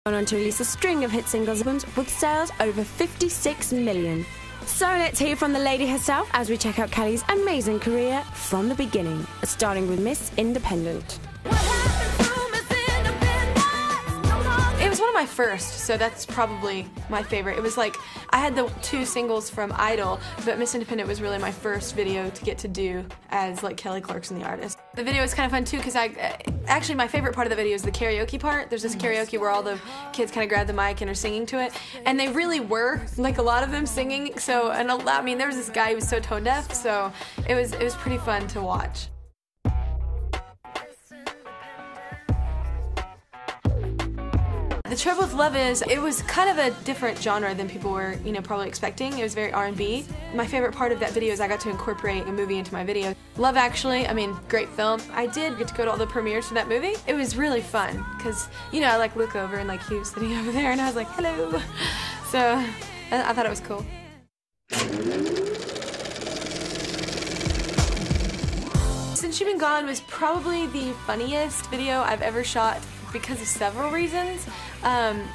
On to release a string of hit singles with sales over 56 million. So let's hear from the lady herself as we check out Kelly's amazing career from the beginning, starting with Miss Independent. It was one of my first, so that's probably my favorite. It was like, I had the 2 singles from Idol, but Miss Independent was really my first video to get to do as like Kelly Clarkson, the artist. The video was kind of fun too, because actually my favorite part of the video is the karaoke part. There's this karaoke where all the kids kind of grab the mic and are singing to it, and they really were, like a lot of them singing, so, and I mean, there was this guy who was so tone deaf, so it was pretty fun to watch. The trouble with Love is, it was kind of a different genre than people were, probably expecting. It was very R&B. My favorite part of that video is I got to incorporate a movie into my video. Love Actually, I mean, great film. I did get to go to all the premieres for that movie. It was really fun, because, I like look over and like he was sitting over there and I was like, hello. So, I thought it was cool. Since You've Been Gone was probably the funniest video I've ever shot because of several reasons.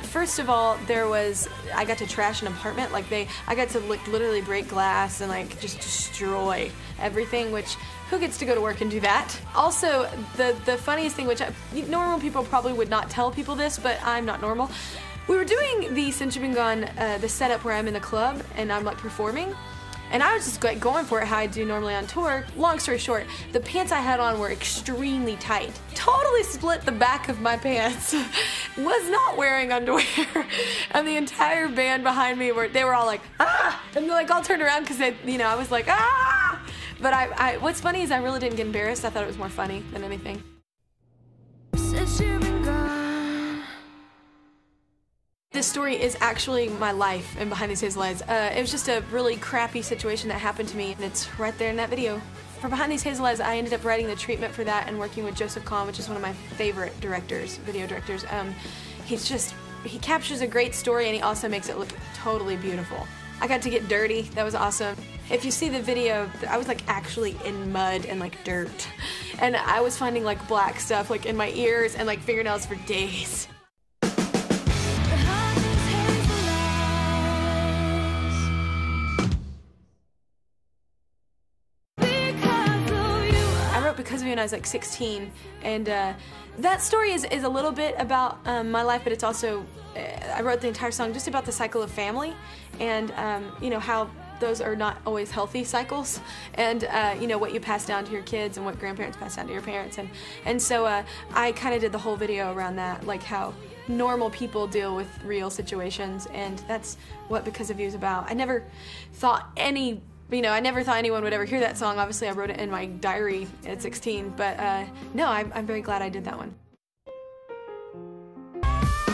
First of all, I got to trash an apartment. I got to literally break glass and just destroy everything, which who gets to go to work and do that? Also, the funniest thing, which normal people probably would not tell people this, but I'm not normal. We were doing the Since You've Been Gone, the setup where I'm in the club and I'm performing. And I was just going for it how I do normally on tour. Long story short, the pants I had on were extremely tight. Totally split the back of my pants. Was not wearing underwear. And the entire band behind me, they were all like, ah! And they all turned around because I was like, ah! But what's funny is I really didn't get embarrassed. I thought it was more funny than anything. Since you've been gone. This story is actually my life and Behind These Hazel Eyes. It was just a really crappy situation that happened to me, and it's right there in that video. For Behind These Hazel Eyes, I ended up writing the treatment for that and working with Joseph Kahn, which is one of my favorite directors, video directors. He captures a great story and he also makes it look totally beautiful. I got to get dirty, that was awesome. If you see the video, I was actually in mud and dirt. And I was finding black stuff in my ears and fingernails for days. Because of You when I was 16, and that story is a little bit about my life, but it's also, I wrote the entire song just about the cycle of family, and how those are not always healthy cycles, and what you pass down to your kids and what grandparents pass down to your parents, and so I kind of did the whole video around that, how normal people deal with real situations, and that's what Because of You is about. I never thought anyone would ever hear that song. Obviously, I wrote it in my diary at 16, but no, I'm very glad I did that one.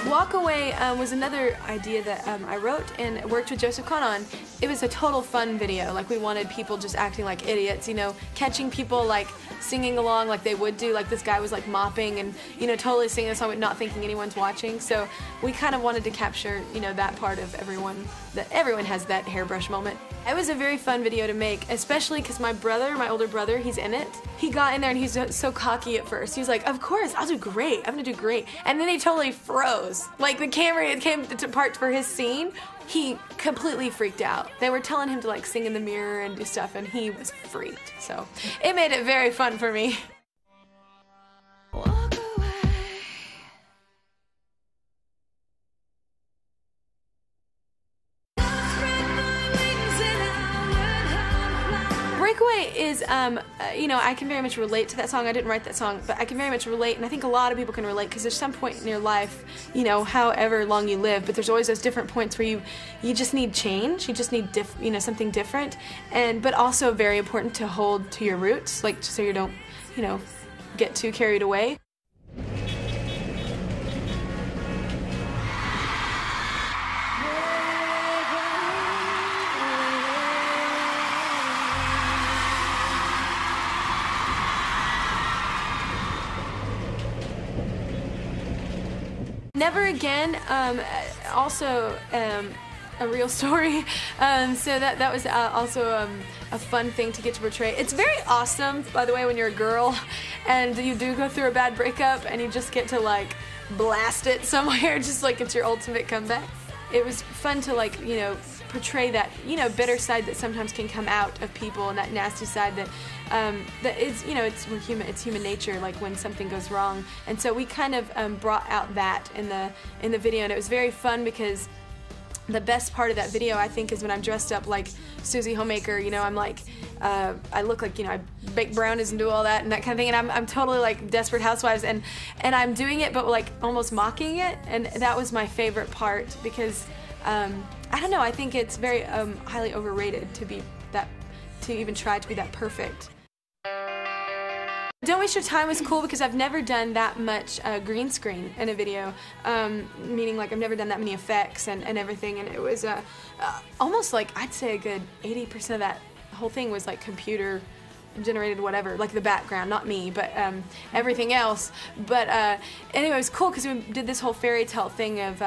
Walk Away was another idea that I wrote and worked with Joseph Kahn on. It was a total fun video. We wanted people just acting like idiots, catching people singing along like they would do. This guy was mopping and totally singing the song but not thinking anyone's watching. So we kind of wanted to capture that part of everyone, that everyone has that hairbrush moment. It was a very fun video to make, especially because my older brother, he's in it. He got in there and he's so cocky at first. He was like, of course, I'll do great. I'm gonna do great. And then he totally froze. The camera came to part for his scene. He completely freaked out. They were telling him to sing in the mirror and do stuff, and he was freaked. So it made it very fun for me. Breakaway is, I can very much relate to that song. I didn't write that song, but I can very much relate, and I think a lot of people can relate, because there's some point in your life, however long you live, but there's always those different points where you just need change, you just need something different, but also very important to hold to your roots, so you don't, get too carried away. Never Again, also a real story, so that was also a fun thing to get to portray. It's very awesome, by the way, when you're a girl and you do go through a bad breakup and you just get to blast it somewhere, just like it's your ultimate comeback. It was fun to, like, you know, portray that, you know, bitter side that sometimes can come out of people, and that nasty side that that is, you know, we're human. It's human nature, like when something goes wrong. And so we kind of brought out that in the video, and it was very fun because the best part of that video, I think, is when I'm dressed up like Susie Homemaker. You know, I'm like, I look like, you know, I bake brownies and do all that and that kind of thing, and I'm totally like Desperate Housewives, and I'm doing it, but like almost mocking it, and that was my favorite part because I don't know, I think it's very highly overrated to even try to be that perfect. Don't Waste Your Time was cool because I've never done that much green screen in a video, meaning like I've never done that many effects and everything, and it was almost like, I'd say a good 80% of that whole thing was like computer generated, whatever, like the background, not me, but everything else. But anyway, it was cool because we did this whole fairy tale thing of,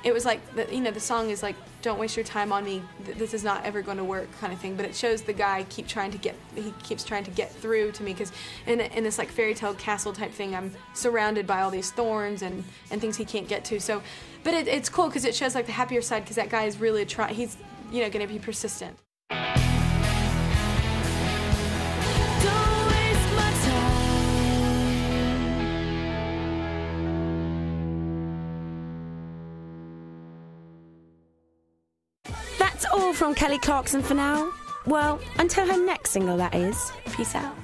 it was like, you know, the song is like, don't waste your time on me, this is not ever going to work kind of thing, but it shows the guy he keeps trying to get through to me, because in this like fairy tale castle type thing, I'm surrounded by all these thorns and things he can't get to. So, but it's cool because it shows like the happier side, because that guy is really he's, you know, going to be persistent. That's all from Kelly Clarkson for now. Well, until her next single, that is. Peace out.